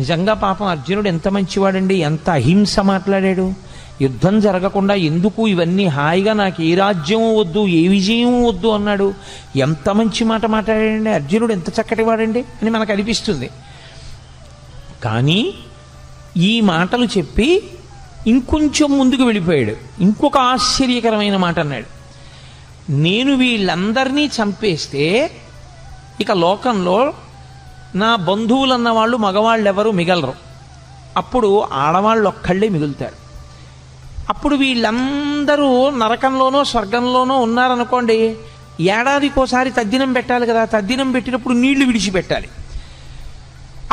నిజంగా పాపం అర్జునుడు ఎంత మంచివాడండి, ఎంత అహింస మాట్లాడాడు. యుద్ధం జరగకుండా ఎందుకు ఇవన్నీ, హాయిగా నాకు ఏ రాజ్యం వద్దు, ఏ విజయం వద్దు అన్నాడు. ఎంత మంచి మాట మాట్లాడాడండి అర్జునుడు, ఎంత చక్కటి వాడండి అని మనకు అనిపిస్తుంది. కానీ ఈ మాటలు చెప్పి ఇంకొంచెం ముందుకు వెళ్ళిపోయాడు. ఇంకొక ఆశ్చర్యకరమైన మాట అన్నాడు. నేను వీళ్ళందరినీ చంపేస్తే ఇక లోకంలో నా బంధువులన్న వాళ్ళు మగవాళ్ళు ఎవరు మిగలరు, అప్పుడు ఆడవాళ్ళు ఒక్కళ్ళే మిగులుతారు. అప్పుడు వీళ్ళందరూ నరకంలోనో స్వర్గంలోనో ఉన్నారనుకోండి, ఏడాదికోసారి తద్దినం పెట్టాలి కదా, తద్దినం పెట్టినప్పుడు నీళ్లు విడిచిపెట్టాలి.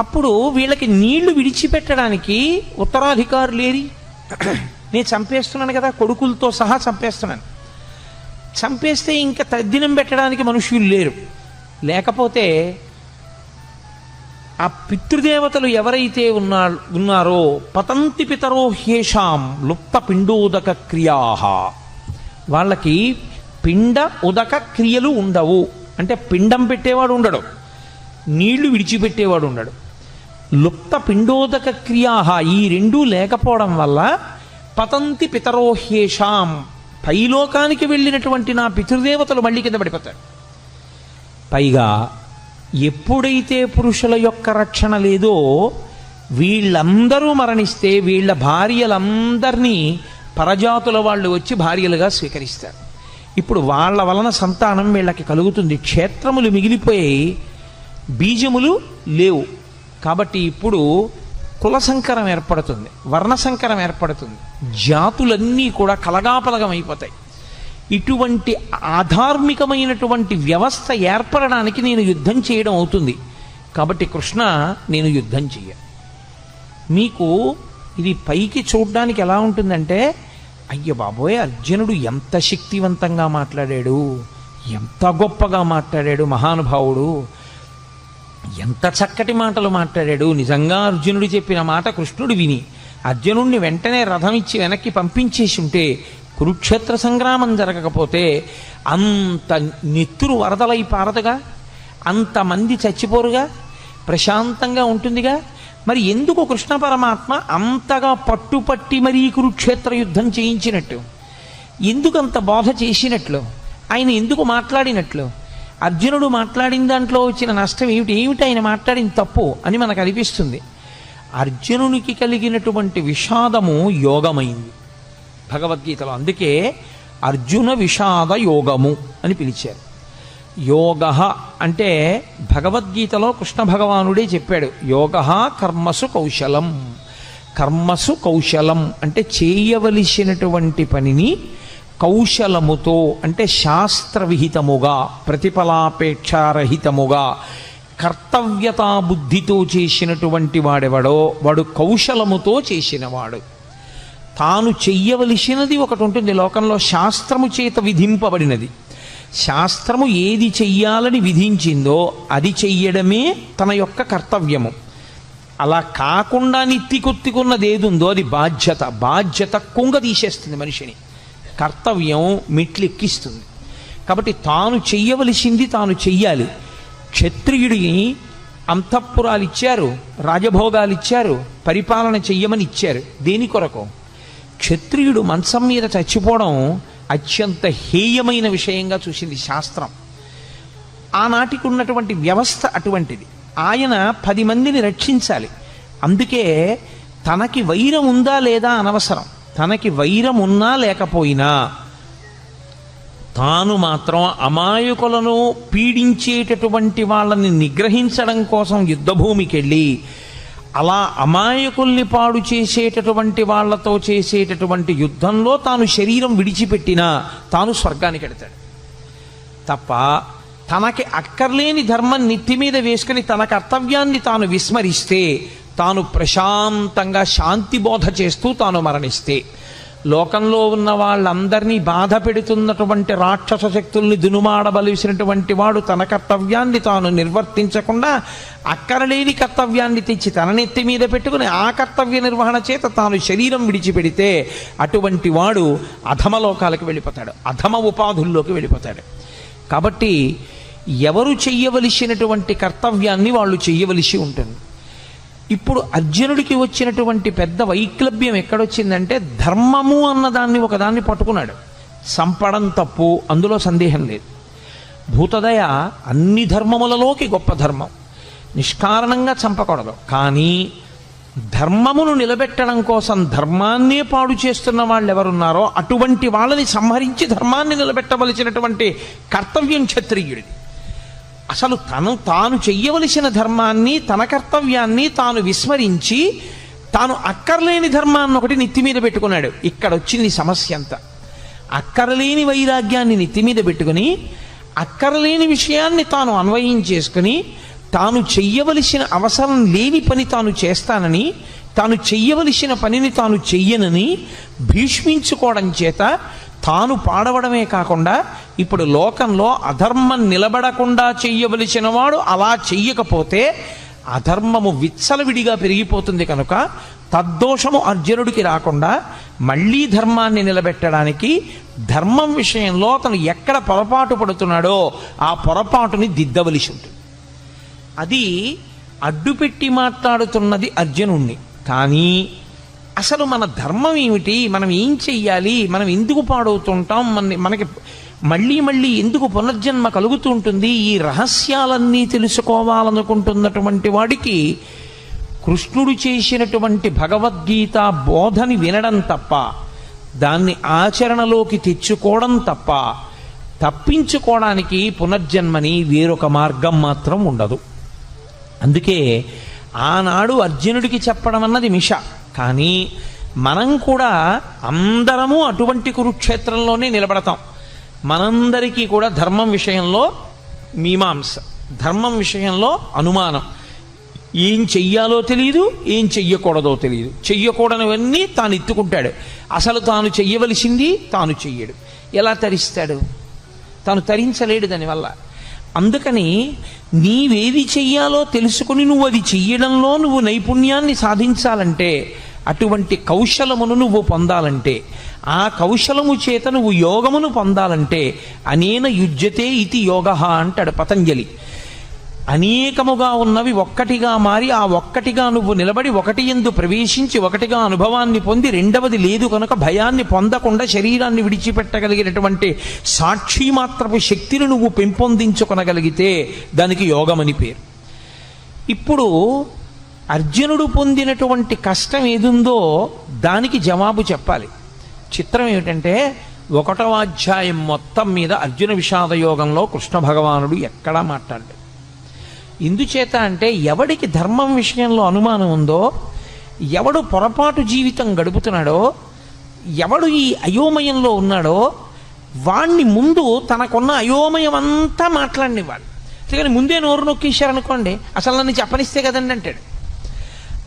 అప్పుడు వీళ్ళకి నీళ్లు విడిచిపెట్టడానికి ఉత్తరాధికారులేరి, నేను చంపేస్తున్నాను కదా, కొడుకులతో సహా చంపేస్తున్నాను, చంపేస్తే ఇంకా తద్దినం పెట్టడానికి మనుష్యులు లేరు. లేకపోతే ఆ పితృదేవతలు ఎవరైతే ఉన్నారో పతంతి పితరో హ్యేషాం లుప్త పిండోదక క్రియా, వాళ్ళకి పిండ ఉదక క్రియలు ఉండవు. అంటే పిండం పెట్టేవాడు ఉండడు, నీళ్లు విడిచిపెట్టేవాడు ఉండడు. లుప్త పిండోదక క్రియా, ఈ రెండూ లేకపోవడం వల్ల పతంతి పితరో హ్యేషాం, పైలోకానికి వెళ్ళినటువంటి నా పితృదేవతలు మళ్ళీ కింద పడిపోతారు. పైగా ఎప్పుడైతే పురుషుల యొక్క రక్షణ లేదో వీళ్ళందరూ మరణిస్తే వీళ్ళ భార్యలందరినీ పరజాతుల వాళ్ళు వచ్చి భార్యలుగా స్వీకరిస్తారు. ఇప్పుడు వాళ్ళ వలన సంతానం వీళ్ళకి కలుగుతుంది. క్షేత్రములు మిగిలిపోయి బీజములు లేవు. కాబట్టి ఇప్పుడు కుల సంకరం ఏర్పడుతుంది, వర్ణ సంకరం ఏర్పడుతుంది, జాతులన్నీ కూడా కలగాపలగమైపోతాయి. ఇటువంటి ఆధార్మికమైనటువంటి వ్యవస్థ ఏర్పడడానికి నేను యుద్ధం చేయడం అవుతుంది. కాబట్టి కృష్ణ, నేను యుద్ధం చెయ్య. మీకు ఇది పైకి చూడడానికి ఎలా ఉంటుందంటే, అయ్య బాబోయ్ అర్జునుడు ఎంత శక్తివంతంగా మాట్లాడాడు, ఎంత గొప్పగా మాట్లాడాడు మహానుభావుడు, ఎంత చక్కటి మాటలు మాట్లాడాడు. నిజంగా అర్జునుడు చెప్పిన మాట కృష్ణుడు విని అర్జునుడిని వెంటనే రథం ఇచ్చి వెనక్కి పంపించేసి ఉంటే కురుక్షేత్ర సంగ్రామం జరగకపోతే అంత నెత్తురు వరదలై పారదుగా, అంతమంది చచ్చిపోరుగా, ప్రశాంతంగా ఉంటుందిగా. మరి ఎందుకు కృష్ణ పరమాత్మ అంతగా పట్టుపట్టి మరీ కురుక్షేత్ర యుద్ధం చేయించినట్టు, ఎందుకంత బోధ చేసినట్లు, ఆయన ఎందుకు మాట్లాడినట్లు? అర్జునుడు మాట్లాడిన దాంట్లో వచ్చిన నష్టం ఏమిటి ఆయన మాట్లాడిన తప్పు అని మనకు అనిపిస్తుంది. అర్జునునికి కలిగినటువంటి విషాదము యోగమైంది భగవద్గీతలో. అందుకే అర్జున విషాద యోగము అని పిలిచారు. యోగ అంటే భగవద్గీతలో కృష్ణ భగవానుడే చెప్పాడు, యోగ కర్మసు కౌశలం. కర్మసు కౌశలం అంటే చేయవలసినటువంటి పనిని కౌశలముతో, అంటే శాస్త్రవిహితముగా, ప్రతిఫలాపేక్షారహితముగా, కర్తవ్యతా బుద్ధితో చేసినటువంటి వాడెవడో వాడు కౌశలముతో చేసినవాడు. తాను చెయ్యవలసినది ఒకటి ఉంటుంది లోకంలో, శాస్త్రము చేత విధింపబడినది. శాస్త్రము ఏది చెయ్యాలని విధించిందో అది చెయ్యడమే తన యొక్క కర్తవ్యము. అలా కాకుండా నిత్తికొత్తికున్నది ఏదుందో అది బాధ్యత. బాధ్యత కుంగ తీసేస్తుంది మనిషిని, కర్తవ్యం మెట్లెక్కిస్తుంది. కాబట్టి తాను చెయ్యవలసింది తాను చెయ్యాలి. క్షత్రియుడిని అంతఃపురాలు ఇచ్చారు, రాజభోగాలు ఇచ్చారు, పరిపాలన చెయ్యమని ఇచ్చారు. దేని కొరకు? క్షత్రియుడు మంచం మీద చచ్చిపోవడం అత్యంత హేయమైన విషయంగా చూసింది శాస్త్రం. ఆనాటికి ఉన్నటువంటి వ్యవస్థ అటువంటిది. ఆయన 10 మందిని రక్షించాలి. అందుకే తనకి వైరం ఉందా లేదా అనవసరం, తనకి వైరం ఉన్నా లేకపోయినా తాను మాత్రం అమాయకులను పీడించేటటువంటి వాళ్ళని నిగ్రహించడం కోసం యుద్ధభూమికి వెళ్ళి అలా అమాయకుల్ని పాడు చేసేటటువంటి వాళ్లతో చేసేటటువంటి యుద్ధంలో తాను శరీరం విడిచిపెట్టినా తాను స్వర్గానికి వెడతాడు తప్ప, తనకి అక్కర్లేని ధర్మం నెత్తి మీద వేసుకుని తన కర్తవ్యాన్ని తాను విస్మరిస్తే, తాను ప్రశాంతంగా శాంతి బోధ చేస్తూ తాను మరణిస్తే, లోకంలో ఉన్న వాళ్ళందరినీ బాధ పెడుతున్నటువంటి రాక్షస శక్తుల్ని దునుమాడబలిసినటువంటి వాడు తన కర్తవ్యాన్ని తాను నిర్వర్తించకుండా అక్కరలేని కర్తవ్యాన్ని తెచ్చి తన నెత్తి మీద పెట్టుకుని ఆ కర్తవ్య నిర్వహణ చేత తాను శరీరం విడిచిపెడితే అటువంటి వాడు అధమలోకాలకు వెళ్ళిపోతాడు, అధమ ఉపాధుల్లోకి వెళ్ళిపోతాడు. కాబట్టి ఎవరు చెయ్యవలసినటువంటి కర్తవ్యాన్ని వాళ్ళు చెయ్యవలసి ఉంటుంది. ఇప్పుడు అర్జునుడికి వచ్చినటువంటి పెద్ద వైక్లభ్యం ఎక్కడొచ్చిందంటే ధర్మము అన్నదాన్ని ఒకదాన్ని పట్టుకున్నాడు. చంపడం తప్పు, అందులో సందేహం లేదు. భూతదయ అన్ని ధర్మములలోకి గొప్ప ధర్మం, నిష్కారణంగా చంపకూడదు. కానీ ధర్మమును నిలబెట్టడం కోసం ధర్మాన్నే పాడు చేస్తున్న వాళ్ళు ఎవరున్నారో అటువంటి వాళ్ళని సంహరించి ధర్మాన్ని నిలబెట్టవలసినటువంటి కర్తవ్యం క్షత్రియుడిది. అసలు తాను చెయ్యవలసిన ధర్మాన్ని, తన కర్తవ్యాన్ని తాను విస్మరించి తాను అక్కర్లేని ధర్మాన్ని ఒకటి నెత్తి మీద పెట్టుకున్నాడు. ఇక్కడ వచ్చింది సమస్య అంతా. అక్కరలేని వైరాగ్యాన్ని నెత్తి మీద పెట్టుకుని అక్కరలేని విషయాన్ని తాను అన్వయం చేసుకుని తాను చెయ్యవలసిన అవసరం లేని పని తాను చేస్తానని, తాను చెయ్యవలసిన పనిని తాను చెయ్యనని భీష్మించుకోవడం చేత తాను పాడవడమే కాకుండా ఇప్పుడు లోకంలో అధర్మం నిలబడకుండా చెయ్యవలసిన వాడు అలా చెయ్యకపోతే అధర్మము విచ్చలవిడిగా పెరిగిపోతుంది. కనుక తద్దోషము అర్జునుడికి రాకుండా మళ్ళీ ధర్మాన్ని నిలబెట్టడానికి ధర్మం విషయంలో తను ఎక్కడ పొరపాటు పడుతున్నాడో ఆ పొరపాటుని దిద్దవలసి ఉంటుంది. అది అడ్డుపెట్టి మాట్లాడుతున్నది అర్జునుణ్ణి. కానీ అసలు మన ధర్మం ఏమిటి, మనం ఏం చెయ్యాలి, మనం ఎందుకు పాడవుతుంటాం, మనకి మళ్ళీ మళ్ళీ ఎందుకు పునర్జన్మ కలుగుతూ ఉంటుంది, ఈ రహస్యాలన్నీ తెలుసుకోవాలనుకుంటున్నటువంటి వాడికి కృష్ణుడు చేసినటువంటి భగవద్గీత బోధని వినడం తప్ప, దాన్ని ఆచరణలోకి తెచ్చుకోవడం తప్ప తప్పించుకోవడానికి పునర్జన్మని వేరొక మార్గం మాత్రం ఉండదు. అందుకే ఆనాడు అర్జునుడికి చెప్పడం అన్నది మిష. కానీ మనం కూడా అందరము అటువంటి కురుక్షేత్రంలోనే నిలబడతాం. మనందరికీ కూడా ధర్మం విషయంలో మీమాంస, ధర్మం విషయంలో అనుమానం. ఏం చెయ్యాలో తెలియదు, ఏం చెయ్యకూడదో తెలియదు. చెయ్యకూడనివన్నీ తాను ఎత్తుకుంటాడు. అసలు తాను చెయ్యవలసింది తాను చెయ్యడు. ఎలా తరిస్తాడు? తాను తరించలేడు దానివల్ల. అందుకని నీవేది చెయ్యాలో తెలుసుకుని నువ్వు అది చెయ్యడంలో నువ్వు నైపుణ్యాన్ని సాధించాలంటే, అటువంటి కౌశలమును నువ్వు పొందాలంటే, ఆ కౌశలము చేత నువ్వు యోగమును పొందాలంటే అనేన యుజ్యతే ఇతి యోగః అంటాడు పతంజలి. అనేకముగా ఉన్నవి ఒక్కటిగా మారి ఆ ఒక్కటిగా నువ్వు నిలబడి ఒకటి యందు ప్రవేశించి ఒకటిగా అనుభవాన్ని పొంది రెండవది లేదు కనుక భయాన్ని పొందకుండా శరీరాన్ని విడిచిపెట్టగలిగినటువంటి సాక్షి మాత్రపు శక్తిని నువ్వు పెంపొందించుకొనగలిగితే దానికి యోగమని పేరు. ఇప్పుడు అర్జునుడు పొందినటువంటి కష్టం ఏదుందో దానికి జవాబు చెప్పాలి. చిత్రం ఏమిటంటే 1వ అధ్యాయం మొత్తం మీద అర్జున విషాద యోగంలో కృష్ణ భగవానుడు ఎక్కడా మాట్లాడాడు. ఎందుచేత అంటే ఎవడికి ధర్మం విషయంలో అనుమానం ఉందో, ఎవడు పొరపాటు జీవితం గడుపుతున్నాడో, ఎవడు ఈ అయోమయంలో ఉన్నాడో వాణ్ణి ముందు తనకున్న అయోమయం అంతా మాట్లాడినివ్వాలి. అందుకని ముందే నోరు నొక్కేశారనుకోండి, అసలు నన్ను చెప్పనిస్తే కదండి అంటాడు.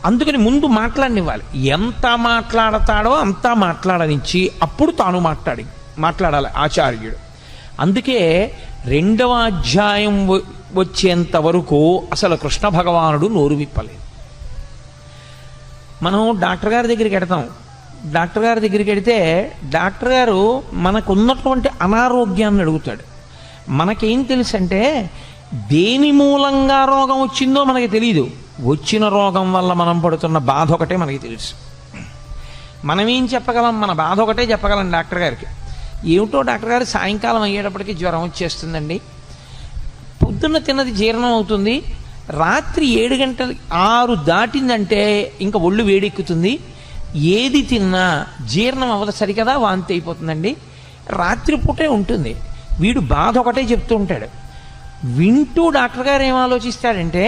అందుకని ముందు మాట్లాడినివ్వాలి. ఎంత మాట్లాడతాడో అంతా మాట్లాడనిచ్చి అప్పుడు తాను మాట్లాడాలి ఆచార్యుడు. అందుకే 2వ అధ్యాయం వచ్చేంత వరకు అసలు కృష్ణ భగవానుడు నోరు విప్పలేదు. మనం డాక్టర్ గారి దగ్గరికి వెడతాం. డాక్టర్ గారి దగ్గరికి వెడితే డాక్టర్ గారు మనకున్నటువంటి అనారోగ్యాన్ని అడుగుతాడు. మనకేం తెలుసు అంటే దేని మూలంగా రోగం వచ్చిందో మనకి తెలియదు. వచ్చిన రోగం వల్ల మనం పడుతున్న బాధ ఒకటే మనకి తెలుసు. మనమేం చెప్పగలం? మన బాధ ఒకటే చెప్పగలం డాక్టర్ గారికి. ఏమిటో డాక్టర్ గారు సాయంకాలం అయ్యేటప్పటికి జ్వరం వచ్చేస్తుందండి, పొద్దున్న తిన్నది జీర్ణం అవుతుంది, రాత్రి 7 గంటలు 6 దాటిందంటే ఇంకా ఒళ్ళు వేడెక్కుతుంది, ఏది తిన్నా జీర్ణం అవ్వదు, సరికదా వాంతి అయిపోతుందండి, రాత్రిపూటే ఉంటుంది. వీడు బాధ ఒకటే చెప్తూ ఉంటాడు. వింటూ డాక్టర్ గారు ఏం ఆలోచిస్తాడంటే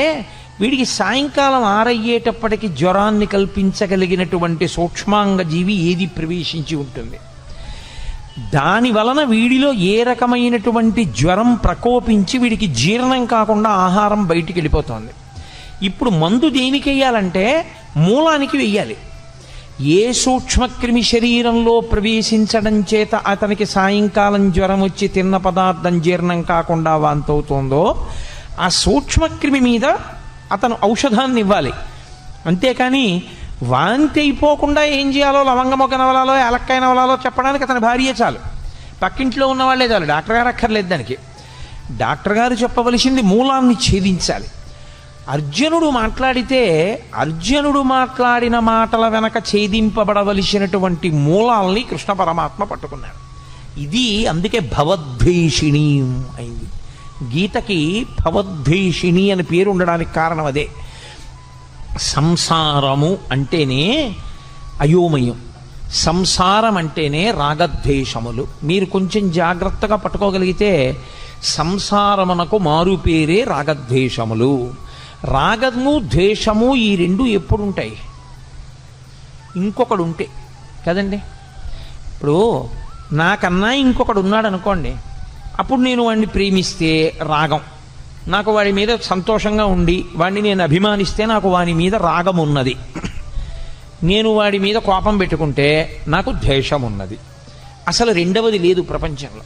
వీడికి సాయంకాలం 6 అయ్యేటప్పటికి జ్వరాన్ని కల్పించగలిగినటువంటి సూక్ష్మాంగ జీవి ఏది ప్రవేశించి ఉంటుంది, దాని వలన వీడిలో ఏ రకమైనటువంటి జ్వరం ప్రకోపించి వీడికి జీర్ణం కాకుండా ఆహారం బయటికి వెళ్ళిపోతుంది. ఇప్పుడు మందు దేనికి వెయ్యాలంటే మూలానికి వెయ్యాలి. ఏ సూక్ష్మక్రిమి శరీరంలో ప్రవేశించడం చేత అతనికి సాయంకాలం జ్వరం వచ్చి తిన్న పదార్థం జీర్ణం కాకుండా వాంతవుతోందో ఆ సూక్ష్మక్రిమి మీద అతను ఔషధాన్ని ఇవ్వాలి. అంతేకాని వాంతి అయిపోకుండా ఏం చేయాలో లవంగమొగ్గ నవలాలో ఏలక్కాయ నవలాలో చెప్పడానికి అతని భార్య చాలు, పక్కింట్లో ఉన్న వాళ్ళే చాలు, డాక్టర్ గారు అక్కర్లేదు దానికి. డాక్టర్ గారు చెప్పవలసింది మూలాన్ని ఛేదించాలి. అర్జునుడు మాట్లాడితే అర్జునుడు మాట్లాడిన మాటల వెనక ఛేదింపబడవలసినటువంటి మూలాల్ని కృష్ణ పరమాత్మ పట్టుకున్నాడు. ఇది అందుకే భవద్వేషిణి అయింది. గీతకి భవద్వేషిణి అని పేరు ఉండడానికి కారణం అదే. సంసారము అంటేనే అయోమయం, సంసారం అంటేనే రాగద్వేషములు. మీరు కొంచెం జాగ్రత్తగా పట్టుకోగలిగితే సంసారమునకు మారు పేరే రాగద్వేషములు. రాగము ద్వేషము ఈ రెండు ఎప్పుడు ఉంటాయి? ఇంకొకడు ఉంటే కదండి. ఇప్పుడు నాకన్నా ఇంకొకడు ఉన్నాడు అనుకోండి, అప్పుడు నేను వాడిని ప్రేమిస్తే రాగం, నాకు వాడి మీద సంతోషంగా ఉండి వాడిని నేను అభిమానిస్తే నాకు వాడి మీద రాగం ఉన్నది. నేను వాడి మీద కోపం పెట్టుకుంటే నాకు ద్వేషం ఉన్నది. అసలు రెండవది లేదు ప్రపంచంలో,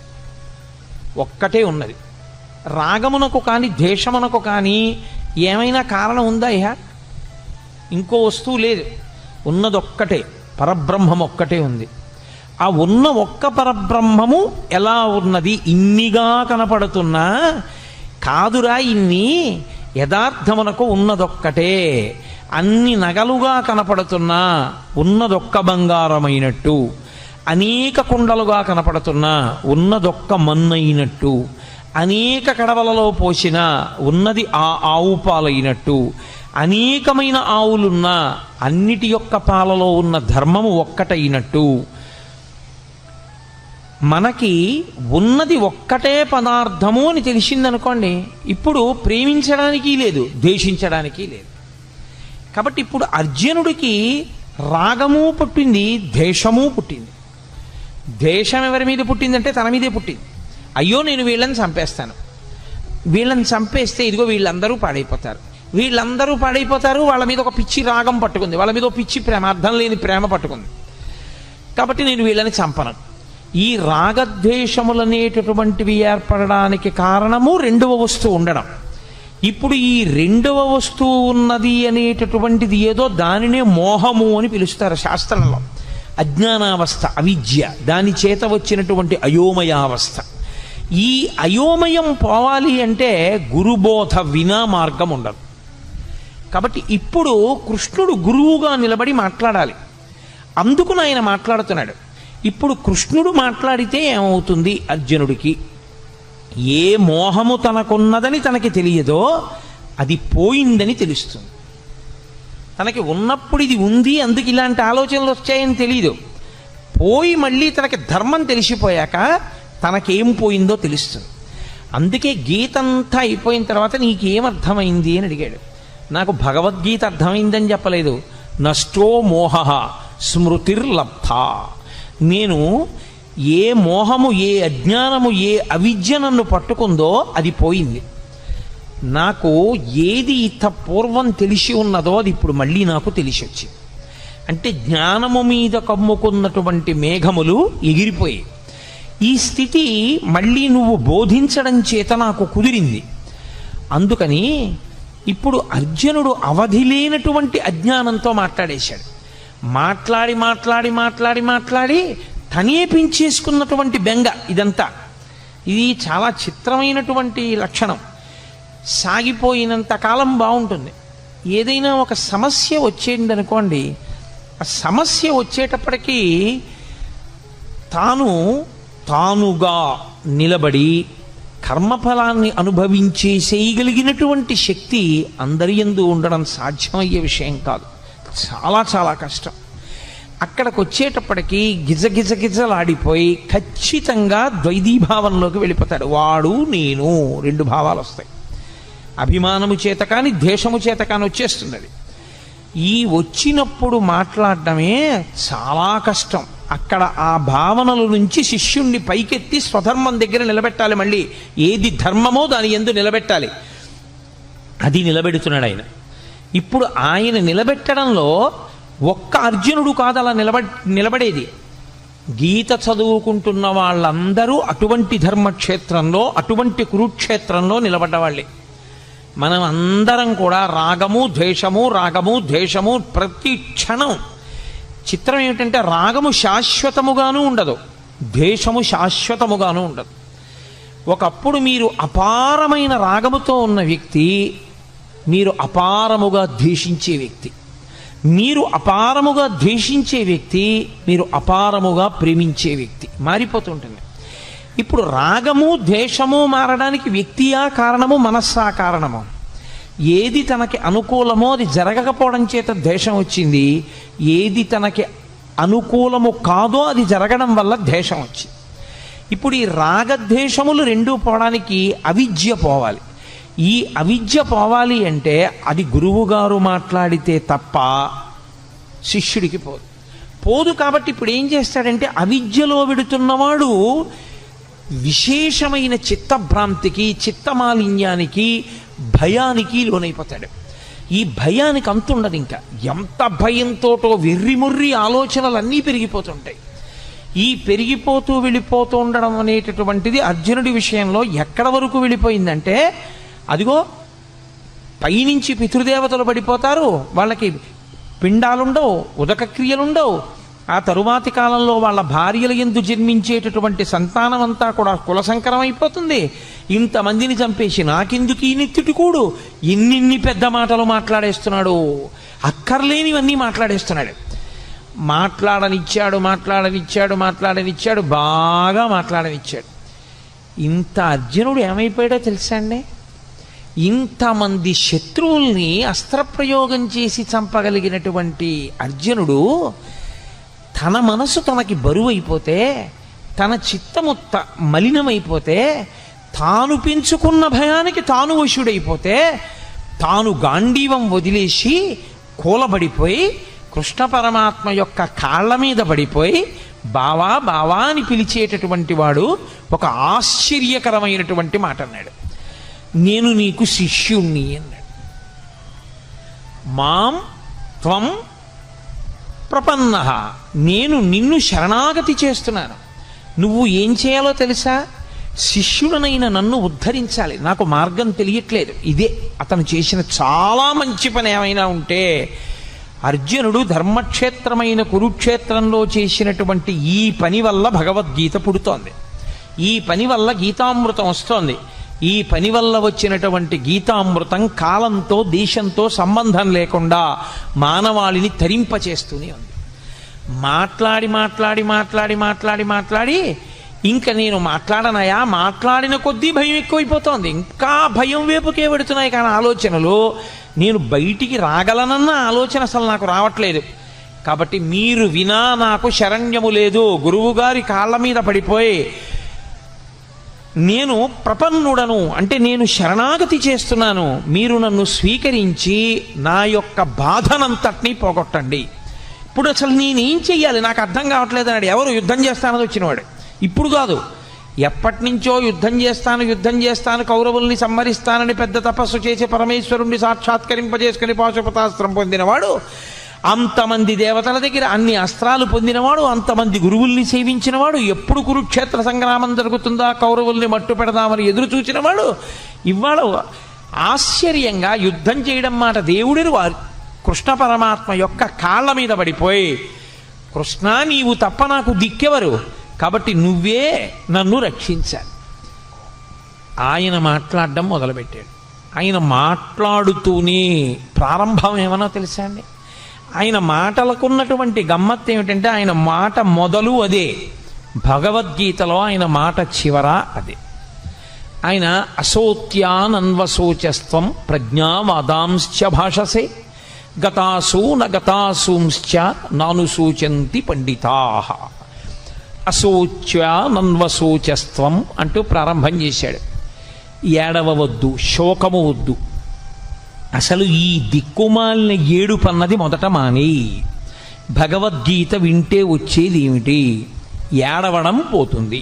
ఒక్కటే ఉన్నది. రాగమునకు కానీ ద్వేషమునకు కానీ ఏమైనా కారణం ఉందా? ఇంకో వస్తువు లేదు, ఉన్నదొక్కటే, పరబ్రహ్మం ఒక్కటే ఉంది. ఆ ఉన్న ఒక్క పరబ్రహ్మము ఎలా ఉన్నది? ఇన్నిగా కనపడుతున్నా కాదురా, ఇన్ని యథార్థమునకు ఉన్నదొక్కటే. అన్ని నగలుగా కనపడుతున్నా ఉన్నదొక్క బంగారమైనట్టు, అనేక కుండలుగా కనపడుతున్నా ఉన్నదొక్క మన్నైనట్టు, అనేక కడవలలో పోసిన ఉన్నది ఆ ఆవు పాలైనట్టు, అనేకమైన ఆవులున్నా అన్నిటి యొక్క పాలలో ఉన్న ధర్మము ఒక్కటైనట్టు, మనకి ఉన్నది ఒక్కటే పదార్థము అని తెలిసిందనుకోండి, ఇప్పుడు ప్రేమించడానికి లేదు, ద్వేషించడానికి లేదు. కాబట్టి ఇప్పుడు అర్జునుడికి రాగము పుట్టింది, ద్వేషము పుట్టింది. ద్వేషం ఎవరి మీద పుట్టిందంటే తన మీదే పుట్టింది. అయ్యో నేను వీళ్ళని చంపేస్తాను, వీళ్ళని చంపేస్తే ఇదిగో వీళ్ళందరూ పాడైపోతారు, వీళ్ళందరూ పాడైపోతారు. వాళ్ళ మీద ఒక పిచ్చి రాగం పట్టుకుంది, వాళ్ళ మీద ఒక పిచ్చి ప్రేమ, అర్థం లేని ప్రేమ పట్టుకుంది. కాబట్టి నేను వీళ్ళని చంపను. ఈ రాగద్వేషములనేటటువంటివి ఏర్పడడానికి కారణము రెండవ వస్తువు ఉండడం. ఇప్పుడు ఈ రెండవ వస్తువు ఉన్నది అనేటటువంటిది ఏదో, దానినే మోహము అని పిలుస్తారు శాస్త్రంలో. అజ్ఞానావస్థ, అవిద్య, దాని చేత వచ్చినటువంటి అయోమయావస్థ. ఈ అయోమయం పోవాలి అంటే గురుబోధ వినా మార్గం ఉండదు. కాబట్టి ఇప్పుడు కృష్ణుడు గురువుగా నిలబడి మాట్లాడాలి. అందుకు ఆయన మాట్లాడుతున్నాడు. ఇప్పుడు కృష్ణుడు మాట్లాడితే ఏమవుతుంది? అర్జునుడికి ఏ మోహము తనకున్నదని తనకి తెలియదో అది పోయిందని తెలుస్తుంది. తనకి ఉన్నప్పుడు ఇది ఉంది, అందుకు ఇలాంటి ఆలోచనలు వచ్చాయని తెలియదు. పోయి మళ్ళీ తనకి ధర్మం తెలిసిపోయాక తనకేం పోయిందో తెలుస్తుంది. అందుకే గీత అంతా అయిపోయిన తర్వాత నీకేమర్థమైంది అని అడిగాడు. నాకు భగవద్గీత అర్థమైందని చెప్పలేదు. నష్టో మోహ స్మృతిర్లబ్ధ. నేను ఏ మోహము, ఏ అజ్ఞానము, ఏ అవిద్య నన్ను పట్టుకుందో అది పోయింది. నాకు ఏది ఇంత పూర్వం తెలిసి ఉన్నదో అది ఇప్పుడు మళ్ళీ నాకు తెలిసి వచ్చింది. అంటే జ్ఞానము మీద కమ్ముకున్నటువంటి మేఘములు ఎగిరిపోయాయి. ఈ స్థితి మళ్ళీ నువ్వు బోధించడం చేత నాకు కుదిరింది. అందుకని ఇప్పుడు అర్జునుడు అవధి లేనటువంటి అజ్ఞానంతో మాట్లాడేశాడు. మాట్లాడి మాట్లాడి మాట్లాడి మాట్లాడి తనే పెంచేసుకున్నటువంటి బెంగ ఇదంతా. ఇది చాలా చిత్రమైనటువంటి లక్షణం. సాగిపోయినంత కాలం బాగుంటుంది. ఏదైనా ఒక సమస్య వచ్చేది అనుకోండి, ఆ సమస్య వచ్చేటప్పటికీ తానుగా నిలబడి కర్మఫలాన్ని అనుభవించేసేయగలిగినటువంటి శక్తి అందరి యందు ఉండడం సాధ్యమయ్యే విషయం కాదు. చాలా చాలా కష్టం. అక్కడికి వచ్చేటప్పటికీ గిజగిజగిజలాడిపోయి ఖచ్చితంగా ద్వైతీభావంలోకి వెళ్ళిపోతాడు. వాడు నేను రెండు భావాలు వస్తాయి. అభిమానము చేత కానీ ద్వేషము చేత కానీ వచ్చేస్తుంది అది. ఈ వచ్చినప్పుడు మాట్లాడటమే చాలా కష్టం. అక్కడ ఆ భావనల నుంచి శిష్యుణ్ణి పైకెత్తి స్వధర్మం దగ్గర నిలబెట్టాలి. మళ్ళీ ఏది ధర్మమో దాని యందు నిలబెట్టాలి. అది నిలబెడుతున్నాడు ఆయన. ఇప్పుడు ఆయన నిలబెట్టడంలో ఒక్క అర్జునుడు కాదు అలా నిలబడేది. గీత చదువుకుంటున్న వాళ్ళందరూ అటువంటి ధర్మక్షేత్రంలో, అటువంటి కురుక్షేత్రంలో నిలబడ్డవాళ్ళే. మనం అందరం కూడా రాగము ద్వేషము ప్రతి క్షణం. చిత్రం ఏమిటంటే రాగము శాశ్వతముగాను ఉండదు, ద్వేషము శాశ్వతముగాను ఉండదు. ఒకప్పుడు మీరు అపారమైన రాగముతో ఉన్న వ్యక్తి మీరు అపారముగా ద్వేషించే వ్యక్తి. మీరు అపారముగా ద్వేషించే వ్యక్తి, మీరు అపారముగా ప్రేమించే వ్యక్తి మారిపోతుంటుంది. ఇప్పుడు రాగము ద్వేషము మారడానికి వ్యక్తియా కారణము, మనస్సా కారణము? ఏది తనకి అనుకూలమో అది జరగకపోవడం చేత ద్వేషం వచ్చింది, ఏది తనకి అనుకూలము కాదో అది జరగడం వల్ల ద్వేషం వచ్చింది. ఇప్పుడు ఈ రాగద్వేషములు రెండూ పోవడానికి అవిద్య పోవాలి. ఈ అవిద్య పోవాలి అంటే అది గురువుగారు మాట్లాడితే తప్ప శిష్యుడికి పోదు. కాబట్టి ఇప్పుడు ఏం చేస్తాడంటే అవిద్యలో విడుతున్నవాడు విశేషమైన చిత్తభ్రాంతికి, చిత్తమాలిన్యానికి, భయానికి లోనైపోతాడు. ఈ భయానికి అంతుండదు. ఇంకా ఎంత భయంతోటో వెర్రిముర్రి ఆలోచనలన్నీ పెరిగిపోతుంటాయి. ఈ పెరిగిపోతూ వెళ్ళిపోతూ ఉండడం అనేటటువంటిది అర్జునుడి విషయంలో ఎక్కడ వరకు వెళ్ళిపోయిందంటే, అదిగో పైనుంచి పితృదేవతలు పడిపోతారు, వాళ్ళకి పిండాలుండవు, ఉదక క్రియలుండవు. ఆ తరువాతి కాలంలో వాళ్ళ భార్యల యందు జన్మించేటటువంటి సంతానం అంతా కూడా కులసంకరం అయిపోతుంది. ఇంతమందిని చంపేసి నాకెందుకు ఈ నెత్తిటికూడు, ఎన్నిన్ని పెద్ద మాటలు మాట్లాడేస్తున్నాడు, అక్కర్లేనివన్నీ మాట్లాడేస్తున్నాడు. మాట్లాడనిచ్చాడు, బాగా మాట్లాడనిచ్చాడు. ఇంత అర్జునుడు ఏమైపోయాడో తెలుసా అండి? ఇంతమంది శత్రువుల్ని అస్త్రప్రయోగం చేసి చంపగలిగినటువంటి అర్జునుడు తన మనసు తనకి బరువైపోతే, తన చిత్తము మలినమైపోతే, తాను పెంచుకున్న భయానికి తాను వశుడైపోతే, తాను గాంధీవం వదిలేసి కూలబడిపోయి కృష్ణ పరమాత్మ యొక్క కాళ్ళ మీద పడిపోయి బావా బావా అని పిలిచేటటువంటి వాడు ఒక ఆశ్చర్యకరమైనటువంటి మాట అన్నాడు. నేను నీకు శిష్యుణ్ణి అన్నాడు. మాం త్వం ప్రపన్నః, నేను నిన్ను శరణాగతి చేస్తున్నాను. నువ్వు ఏం చేయాలో తెలుసా? శిష్యుడనైన నన్ను ఉద్ధరించాలి. నాకు మార్గం తెలియట్లేదు. ఇదే అతను చేసిన చాలా మంచి పని. ఏమైనా ఉంటే అర్జునుడు ధర్మక్షేత్రమైన కురుక్షేత్రంలో చేసినటువంటి ఈ పని వల్ల భగవద్గీత పుడుతోంది. ఈ పని వల్ల గీతామృతం వస్తోంది. ఈ పని వల్ల వచ్చినటువంటి గీతామృతం కాలంతో, దేశంతో సంబంధం లేకుండా మానవాళిని తరింపచేస్తూనే ఉంది. మాట్లాడి ఇంకా నేను మాట్లాడనయా, మాట్లాడిన కొద్దీ భయం ఎక్కువైపోతోంది. ఇంకా భయం వైపుకే పెడుతున్నాయి కానీ ఆలోచనలు. నేను బయటికి రాగలనన్న ఆలోచన అసలు నాకు రావట్లేదు. కాబట్టి మీరు వినా నాకు శరణ్యము లేదు. గురువుగారి కాళ్ళ మీద పడిపోయి నేను ప్రపన్నుడను అంటే నేను శరణాగతి చేస్తున్నాను, మీరు నన్ను స్వీకరించి నా యొక్క బాధనంతటినీ పోగొట్టండి. ఇప్పుడు అసలు నేనేం చెయ్యాలి నాకు అర్థం కావట్లేదు అన్నాడు. ఎవరు? యుద్ధం చేస్తానని వచ్చినవాడు. ఇప్పుడు కాదు, ఎప్పటి నుంచో యుద్ధం చేస్తాను, కౌరవుల్ని సంహరిస్తానని పెద్ద తపస్సు చేసి పరమేశ్వరుణ్ణి సాక్షాత్కరింపజేసుకుని పాశుపతాస్త్రం పొందినవాడు, అంతమంది దేవతల దగ్గర అన్ని అస్త్రాలు పొందినవాడు, అంతమంది గురువుల్ని సేవించినవాడు, ఎప్పుడు కురుక్షేత్ర సంగ్రామం జరుగుతుందా కౌరవుల్ని మట్టు పెడదామని ఎదురు చూచినవాడు, ఇవాళ ఆశ్చర్యంగా యుద్ధం చేయడం మాట దేవుడిని కృష్ణ పరమాత్మ యొక్క కాళ్ళ మీద పడిపోయి, కృష్ణ నీవు తప్ప నాకు దిక్కెవరు, కాబట్టి నువ్వే నన్ను రక్షించాలి. ఆయన మాట్లాడడం మొదలుపెట్టాడు. ఆయన మాట్లాడుతూనే ప్రారంభం ఏమన్నా తెలుసా అండి? ఆయన మాటలకున్నటువంటి గమ్మత్తు ఏమిటంటే ఆయన మాట మొదలు అదే, భగవద్గీతలో ఆయన మాట చివర అదే. ఆయన అసోత్యానన్వశోచస్త్వం ప్రజ్ఞావాదాంశ్చ భాషసే గతాసూ నగతాసూంశ్చ నానుసూచంతి పండితాః. అశోచ్యానన్వశోచస్త్వం అంటూ ప్రారంభం చేశాడు. ఏడవవద్దు, శోకము వద్దు, అసలు ఈ దిక్కుమాలిన ఏడుపన్నది మొదట మాని. భగవద్గీత వింటే వచ్చేది ఏమిటి? ఏడవడం పోతుంది.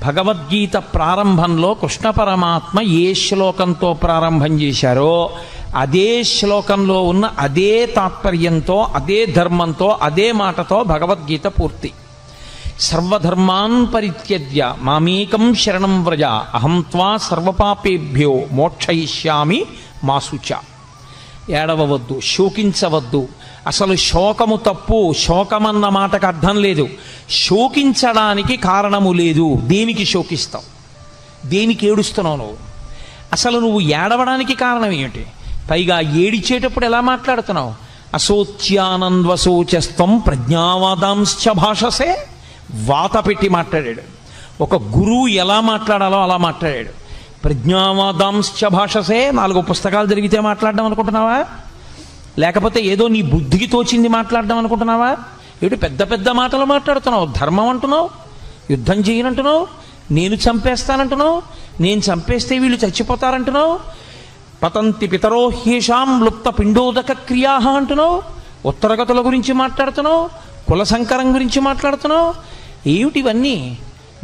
భగవద్గీత ప్రారంభంలో కృష్ణ పరమాత్మ ఏ శ్లోకంతో ప్రారంభం చేశారో అదే శ్లోకంలో ఉన్న అదే తాత్పర్యంతో, అదే ధర్మంతో, అదే మాటతో భగవద్గీత పూర్తి. సర్వధర్మాన్ పరిత్యజ్య మామేకం శరణం వ్రజ అహం త్వా సర్వపాపేభ్యో మోక్షయిష్యామి మా శుచ. ఏడవవద్దు, శోకించవద్దు. అసలు శోకము తప్పు. శోకమన్న మాటకు అర్థం లేదు. శోకించడానికి కారణము లేదు. దేనికి శోకిస్తావు? దేనికి ఏడుస్తున్నావు నువ్వు? అసలు నువ్వు ఏడవడానికి కారణం ఏమిటి? పైగా ఏడిచేటప్పుడు ఎలా మాట్లాడుతున్నావు? అశోచ్యానంద్వశోచస్తం ప్రజ్ఞావాదాంశ్చ భాషసే. వాత పెట్టి మాట్లాడాడు. ఒక గురువు ఎలా మాట్లాడాలో అలా మాట్లాడాడు. ప్రజ్ఞావాదాంశ్చ భాషసే. 4 పుస్తకాలు జరిగితే మాట్లాడడం అనుకుంటున్నావా? లేకపోతే ఏదో నీ బుద్ధికి తోచింది మాట్లాడడం అనుకుంటున్నావా? ఏడు పెద్ద పెద్ద మాటలు మాట్లాడుతున్నావు. ధర్మం అంటున్నావు, యుద్ధం చేయనంటున్నావు, నేను చంపేస్తానంటున్నావు, నేను చంపేస్తే వీళ్ళు చచ్చిపోతారంటున్నావు, పతంతి పితరో హ్యేషాం లుప్త పిండోదక క్రియా అంటున్నావు, ఉత్తరగతుల గురించి మాట్లాడుతున్నావు, కుల సంకరం గురించి మాట్లాడుతున్నావు. ఏమిటివన్నీ?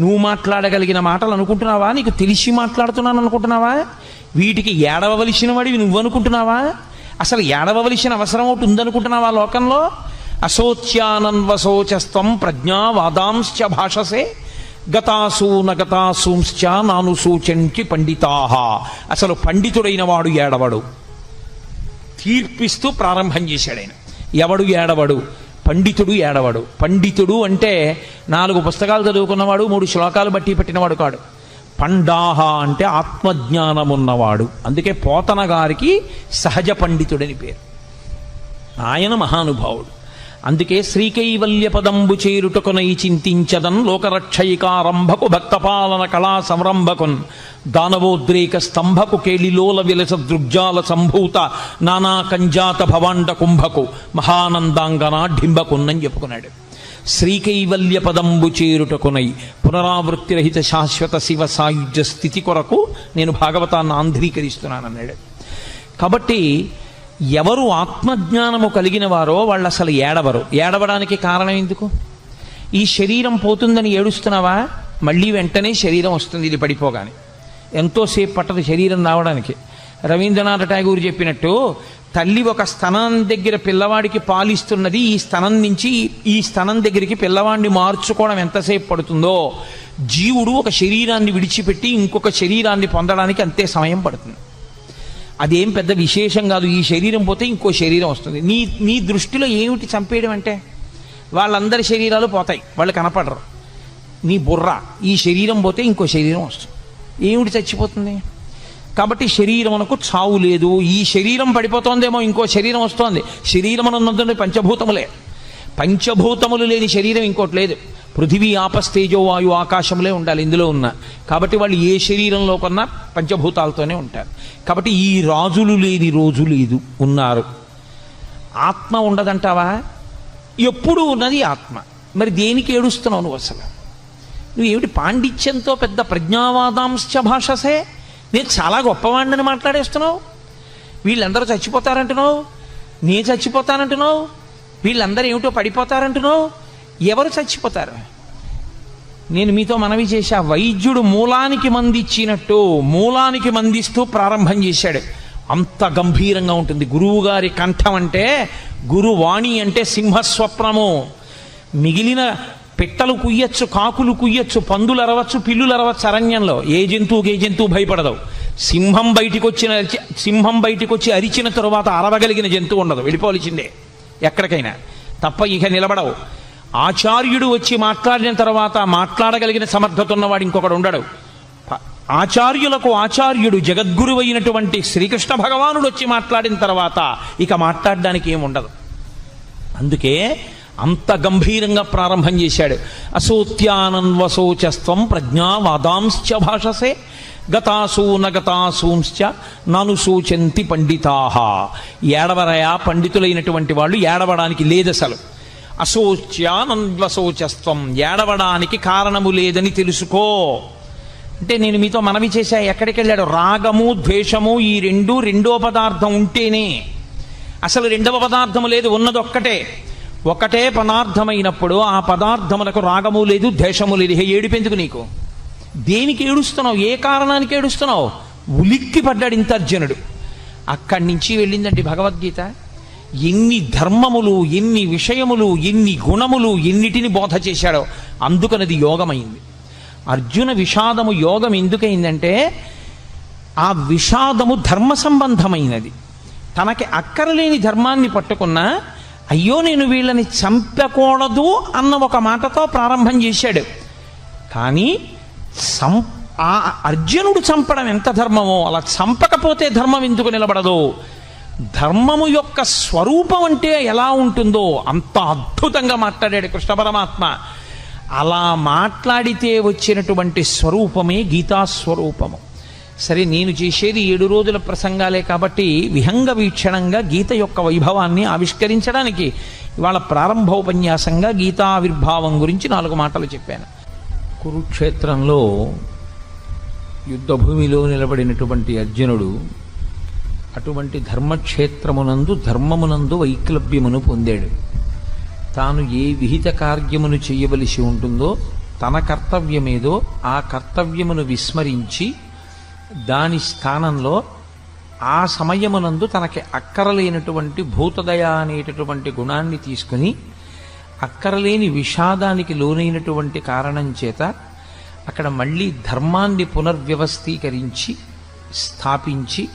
నువ్వు మాట్లాడగలిగిన మాటలు అనుకుంటున్నావా? నీకు తెలిసి మాట్లాడుతున్నాను అనుకుంటున్నావా? వీటికి ఏడవవలసిన వాడివి నువ్వు అనుకుంటున్నావా? అసలు ఏడవవలసిన అవసరం ఒకటి ఉందనుకుంటున్నావా లోకంలో? అశోచ్యానన్వశోచస్త్వం ప్రజ్ఞావాదాంశ్చ భాషసే గతాసూ నగతాసూంశ్చ నాను సూచంటి పండితాహ. అసలు పండితుడైన వాడు ఏడవడు. తీర్పిస్తూ ప్రారంభం చేశాడు ఆయన. ఎవడు ఏడవడు? పండితుడు ఏడవడు. పండితుడు అంటే 4 పుస్తకాలు చదువుకున్నవాడు, 3 శ్లోకాలు బట్టి పెట్టినవాడు కాడు. పండాహ అంటే ఆత్మజ్ఞానం ఉన్నవాడు. అందుకే పోతన గారికి సహజ పండితుడని పేరు. ఆయన మహానుభావుడు. అందుకే శ్రీకైవల్య పదంబు చేరుటకునై చింతించదన్ లోకరక్షయికారంభకు భక్తపాలన కళా సంరంభకున్ దానవోద్రేక స్తంభకు కేళిలోల విలస దృగ్జాల సంభూత నానా కంజాత భవాండ కుంభకు మహానందాంగనా ఢింబకున్నని చెప్పుకున్నాడు. శ్రీకైవల్య పదంబు చేరుటకునై పునరావృత్తిరహిత శాశ్వత శివ సాయుధ్య స్థితి కొరకు నేను భాగవతాన్ని ఆంధ్రీకరిస్తున్నానన్నాడు. కాబట్టి ఎవరు ఆత్మజ్ఞానము కలిగిన వారో వాళ్ళు అసలు ఏడవరు. ఏడవడానికి కారణం ఎందుకు? ఈ శరీరం పోతుందని ఏడుస్తున్నావా? మళ్ళీ వెంటనే శరీరం వస్తుంది. ఇది పడిపోగానే ఎంతోసేపు పట్టదు శరీరం రావడానికి. రవీంద్రనాథ్ ఠాగూర్ చెప్పినట్టు తల్లి ఒక స్తనం దగ్గర పిల్లవాడికి పాలిస్తున్నది, ఈ స్తనం నుంచి ఈ స్తనం దగ్గరికి పిల్లవాడిని మార్చుకోవడం ఎంతసేపు పడుతుందో, జీవుడు ఒక శరీరాన్ని విడిచిపెట్టి ఇంకొక శరీరాన్ని పొందడానికి అంతే సమయం పడుతుంది. అదేం పెద్ద విశేషం కాదు. ఈ శరీరం పోతే ఇంకో శరీరం వస్తుంది. నీ దృష్టిలో ఏమిటి చంపేయడం అంటే? వాళ్ళందరి శరీరాలు పోతాయి, వాళ్ళు కనపడరు. నీ బుర్ర ఈ శరీరం పోతే ఇంకో శరీరం వస్తుంది. ఏమిటి చచ్చిపోతుంది? కాబట్టి శరీరమునకు చావు లేదు. ఈ శరీరం పడిపోతోందేమో, ఇంకో శరీరం వస్తోంది. శరీరం ఉన్నది పంచభూతములే. పంచభూతములు లేని శరీరం ఇంకోటి లేదు. పృథివీ ఆపస్తేజో వాయు ఆకాశములే ఉండాలి ఇందులో ఉన్న. కాబట్టి వాళ్ళు ఏ శరీరంలో కొన్నా పంచభూతాలతోనే ఉంటారు. కాబట్టి ఈ రాజులు లేని రోజు లేదు, ఉన్నారు. ఆత్మ ఉండదంటావా? ఎప్పుడు ఉన్నది ఆత్మ. మరి దేనికి ఏడుస్తున్నావు నువ్వు? అసలు నువ్వు ఏమిటి పాండిత్యంతో పెద్ద ప్రజ్ఞావాదాంశ్చ భాషసే, నేను చాలా గొప్పవాడిని మాట్లాడేస్తున్నావు. వీళ్ళందరూ చచ్చిపోతారంటున్నావు, నేను చచ్చిపోతానంటున్నావు, వీళ్ళందరూ ఏమిటో పడిపోతారంటున్నావు. ఎవరు చచ్చిపోతారు? నేను మీతో మనవి చేశా, వైద్యుడు మూలానికి మందిచ్చినట్టు మూలానికి మందిస్తూ ప్రారంభం చేశాడు. అంత గంభీరంగా ఉంటుంది గురువు గారి కంఠం. అంటే గురువాణి అంటే సింహస్వప్నము. మిగిలిన పిట్టలు కుయ్యచ్చు, కాకులు కుయ్యచ్చు, పందులు అరవచ్చు, పిల్లులు అరవచ్చు. అరణ్యంలో ఏ జంతువు భయపడదు. సింహం బయటికి వచ్చి అరిచిన తరువాత అరవగలిగిన జంతువు ఉండదు, వెళ్ళిపోవలసిందే ఎక్కడికైనా తప్ప ఇక నిలబడవు. ఆచార్యుడు వచ్చి మాట్లాడిన తర్వాత మాట్లాడగలిగిన సమర్థత ఉన్నవాడు ఇంకొకడు ఉండడు. ఆచార్యులకు ఆచార్యుడు జగద్గురువు అయినటువంటి శ్రీకృష్ణ భగవానుడు వచ్చి మాట్లాడిన తర్వాత ఇక మాట్లాడడానికి ఏముండదు. అందుకే అంత గంభీరంగా ప్రారంభం చేశాడు. అశోత్యానన్వశోచస్త్వం ప్రజ్ఞావాదాంశ్చ భాషసే గతాసూ నగతాసూంశ్చ నను సూచంతి పండితాహ. ఏడవరయా పండితులైనటువంటి వాళ్ళు ఏడవడానికి లేదసలు. అశోచ్యానన్వశోచస్త్వం, ఏడవడానికి కారణము లేదని తెలుసుకో. అంటే నేను మీతో మనవి చేశా, ఎక్కడికి వెళ్ళాడు? రాగము ద్వేషము ఈ రెండో పదార్థం ఉంటేనే. అసలు రెండవ పదార్థము లేదు, ఉన్నది ఒకటే పదార్థమైనప్పుడు ఆ పదార్థములకు రాగము లేదు, ద్వేషము లేదు. ఏడిపెందుకు నీకు? దేనికి ఏడుస్తున్నావు? ఏ కారణానికి ఏడుస్తున్నావు? ఉలిక్కి పడ్డాడు ఇంత అర్జునుడు. అక్కడి నుంచి వెళ్ళిందండి భగవద్గీత. ఎన్ని ధర్మములు, ఎన్ని విషయములు, ఎన్ని గుణములు, ఎన్నిటిని బోధ చేశాడో. అందుకనది యోగమైంది. అర్జున విషాదము యోగం ఎందుకైందంటే ఆ విషాదము ధర్మ సంబంధమైనది. తనకి అక్కరలేని ధర్మాన్ని పట్టుకున్నా అయ్యో నేను వీళ్ళని చంపకూడదు అన్న ఒక మాటతో ప్రారంభం చేశాడు. కానీ అర్జునుడు చంపడం ఎంత ధర్మమో అలా చంపకపోతే ధర్మం ఎందుకు నిలబడదు? ధర్మము యొక్క స్వరూపం అంటే ఎలా ఉంటుందో అంత అద్భుతంగా మాట్లాడాడు కృష్ణ పరమాత్మ. అలా మాట్లాడితే వచ్చినటువంటి స్వరూపమే గీతాస్వరూపము. సరే, నేను చేసేది 7 రోజుల ప్రసంగాలే కాబట్టి విహంగ వీక్షణంగా గీత యొక్క వైభవాన్ని ఆవిష్కరించడానికి ఇవాళ ప్రారంభోపన్యాసంగా గీతావిర్భావం గురించి 4 మాటలు చెప్పాను. కురుక్షేత్రంలో యుద్ధభూమిలో నిలబడినటువంటి అర్జునుడు అటువంటి ధర్మక్షేత్రమునందు ధర్మమునందు వైక్లభ్యమును పొందాడు. తాను ఏ విహిత కార్యమును చేయవలసి ఉంటుందో, తన కర్తవ్యమేదో ఆ కర్తవ్యమును విస్మరించి దాని స్థానంలో ఆ సమయమునందు తనకి అక్కరలేనటువంటి భూతదయ అనేటటువంటి గుణాన్ని తీసుకుని అక్కరలేని విషాదానికి లోనైనటువంటి కారణం చేత అక్కడ మళ్ళీ ధర్మాన్ని పునర్వ్యవస్థీకరించి స్థాపించి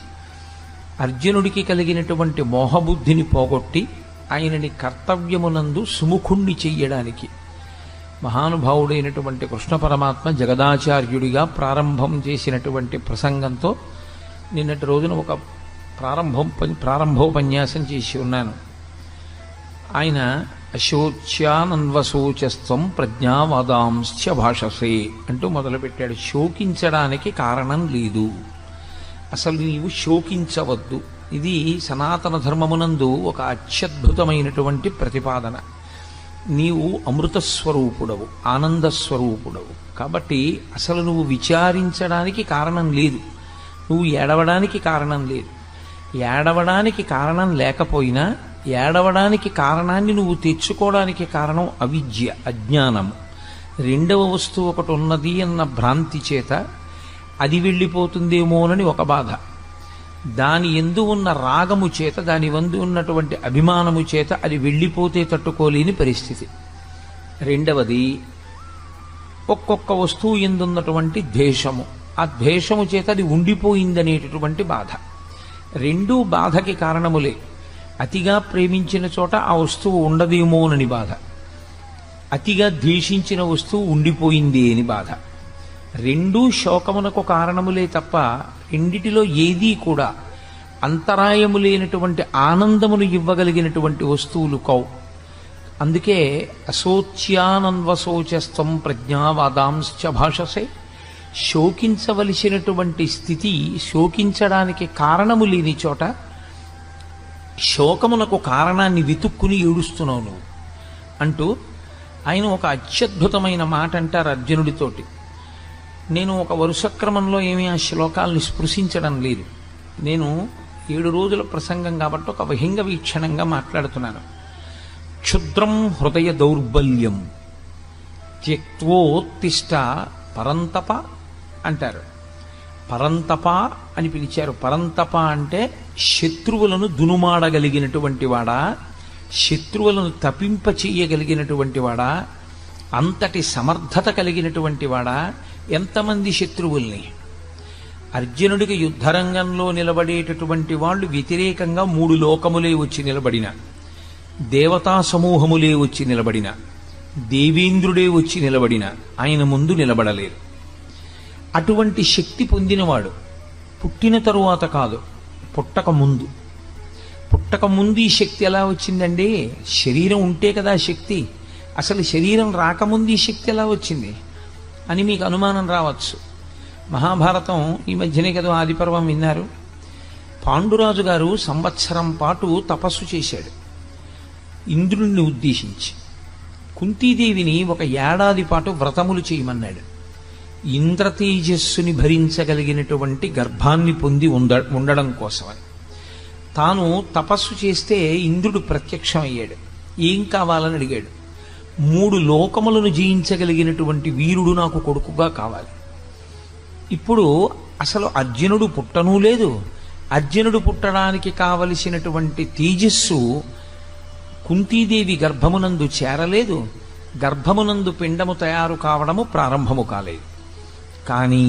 అర్జునుడికి కలిగినటువంటి మోహబుద్ధిని పోగొట్టి ఆయనని కర్తవ్యమునందు సుముఖుణ్ణి చెయ్యడానికి మహానుభావుడైనటువంటి కృష్ణ పరమాత్మ జగదాచార్యుడిగా ప్రారంభం చేసినటువంటి ప్రసంగంతో నిన్నటి రోజున ఒక ప్రారంభోపన్యాసం చేసి ఉన్నాను. ఆయన అశోచ్యానన్వశోచస్త్వం ప్రజ్ఞావాదాంశ్చ భాషసే అంటూ మొదలుపెట్టాడు. శోకించడానికి కారణం లేదు, అసలు నీవు శోకించవద్దు. ఇది సనాతన ధర్మమునందు ఒక అత్యద్భుతమైనటువంటి ప్రతిపాదన. నీవు అమృతస్వరూపుడవు, ఆనందస్వరూపుడవు, కాబట్టి అసలు నువ్వు విచారించడానికి కారణం లేదు, నువ్వు ఏడవడానికి కారణం లేదు. ఏడవడానికి కారణం లేకపోయినా ఏడవడానికి కారణాన్ని నువ్వు తెచ్చుకోవడానికి కారణం అవిద్య, అజ్ఞానము. రెండవ వస్తువు ఒకటి ఉన్నది అన్న భ్రాంతి చేత అది వెళ్ళిపోతుందేమోనని ఒక బాధ, దాని ఎందు ఉన్న రాగము చేత, దాని వందు ఉన్నటువంటి అభిమానము చేత అది వెళ్ళిపోతే తట్టుకోలేని పరిస్థితి. రెండవది ఒక్కొక్క వస్తువు ఎందున్నటువంటి ద్వేషము, ఆ ద్వేషము చేత అది ఉండిపోయిందనేటటువంటి బాధ. రెండూ బాధకి కారణములే. అతిగా ప్రేమించిన చోట ఆ వస్తువు ఉండదేమోనని బాధ, అతిగా ద్వేషించిన వస్తువు ఉండిపోయింది అని బాధ. రెండూ శోకమునకు కారణములే తప్ప రెండిటిలో ఏదీ కూడా అంతరాయము లేనటువంటి ఆనందమును ఇవ్వగలిగినటువంటి వస్తువులు కావు. అందుకే అశోచ్యానన్వశోచస్త్వం ప్రజ్ఞావాదాంశ్చ భాషసే. శోకించవలసినటువంటి స్థితి, శోకించడానికి కారణము లేని చోట శోకమునకు కారణాన్ని వెతుక్కుని ఏడుస్తున్నావు నువ్వు అంటూ ఆయన ఒక అత్యద్భుతమైన మాట అంటారు అర్జునుడితోటి. నేను ఒక వరుస క్రమంలో ఏమీ ఆ శ్లోకాలని స్పృశించడం లేదు. నేను 7 రోజుల ప్రసంగం కాబట్టి ఒక విహంగ వీక్షణంగా మాట్లాడుతున్నాను. క్షుద్రం హృదయ దౌర్బల్యం త్యక్తోత్తిష్ట పరంతప అంటారు. పరంతప అని పిలిచారు. పరంతప అంటే శత్రువులను దునుమాడగలిగినటువంటి వాడా, శత్రువులను తపింప చెయ్యగలిగినటువంటి వాడా, అంతటి సమర్థత కలిగినటువంటి వాడా. ఎంతమంది శత్రువుల్ని! అర్జునుడికి యుద్ధరంగంలో నిలబడేటటువంటి వాళ్ళు వ్యతిరేకంగా 3 లోకములే వచ్చి నిలబడిన, దేవతా సమూహములే వచ్చి నిలబడిన, దేవేంద్రుడే వచ్చి నిలబడిన ఆయన ముందు నిలబడలేరు. అటువంటి శక్తి పొందినవాడు పుట్టిన తరువాత కాదు, పుట్టక ముందు. పుట్టక ముందు ఈ శక్తి ఎలా వచ్చిందండి? శరీరం ఉంటే కదా శక్తి. అసలు శరీరం రాకముందు ఈ శక్తి ఎలా వచ్చింది అని మీకు అనుమానం రావచ్చు. మహాభారతం ఈ మధ్యనే కదా ఆదిపర్వం విన్నారు. పాండురాజు గారు సంవత్సరం పాటు తపస్సు చేశాడు ఇంద్రుణ్ణి ఉద్దేశించి. కుంతీదేవిని 1 ఏడాది పాటు వ్రతములు చేయమన్నాడు. ఇంద్రతేజస్సుని భరించగలిగినటువంటి గర్భాన్ని పొంది ఉండడం కోసమని. తాను తపస్సు చేస్తే ఇంద్రుడు ప్రత్యక్షమయ్యాడు. ఏం కావాలని అడిగాడు. 3 లోకములను జయించగలిగినటువంటి వీరుడు నాకు కొడుకుగా కావాలి. ఇప్పుడు అసలు అర్జునుడు పుట్టనూ లేదు. అర్జునుడు పుట్టడానికి కావలసినటువంటి తేజస్సు కుంతీదేవి గర్భమునందు చేరలేదు. గర్భమునందు పిండము తయారు కావడము ప్రారంభము కాలేదు. కానీ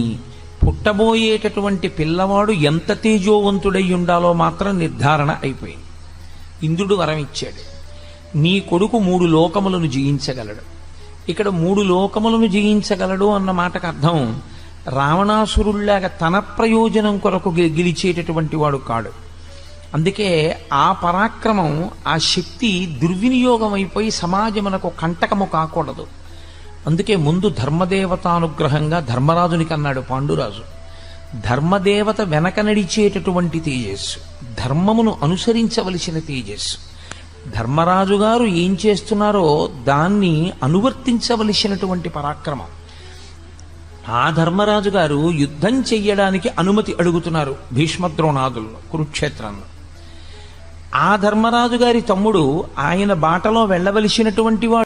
పుట్టబోయేటటువంటి పిల్లవాడు ఎంత తేజోవంతుడై ఉండాలో మాత్రం నిర్ధారణ అయిపోయింది. ఇంద్రుడు వరం ఇచ్చాడు, నీ కొడుకు 3 లోకములను జయించగలడు. ఇక్కడ 3 లోకములను జయించగలడు అన్న మాటకు అర్థం రావణాసురుల్లాగా తన ప్రయోజనం కొరకు గెలిచేటటువంటి వాడు కాడు. అందుకే ఆ పరాక్రమం, ఆ శక్తి దుర్వినియోగం అయిపోయి సమాజమునకు కంటకము కాకూడదు. అందుకే ముందు ధర్మదేవతానుగ్రహంగా ధర్మరాజునికి అన్నాడు పాండురాజు. ధర్మదేవత వెనక నడిచేటటువంటి తేజస్సు, ధర్మమును అనుసరించవలసిన తేజస్సు. ధర్మరాజు గారు ఏం చేస్తున్నారో దాన్ని అనువర్తించవలసినటువంటి పరాక్రమం. ఆ ధర్మరాజు గారు యుద్ధం చెయ్యడానికి అనుమతి అడుగుతున్నారు భీష్మద్రోణాదుల్లో కురుక్షేత్రంలో. ఆ ధర్మరాజు గారి తమ్ముడు ఆయన బాటలో వెళ్ళవలసినటువంటి వాడు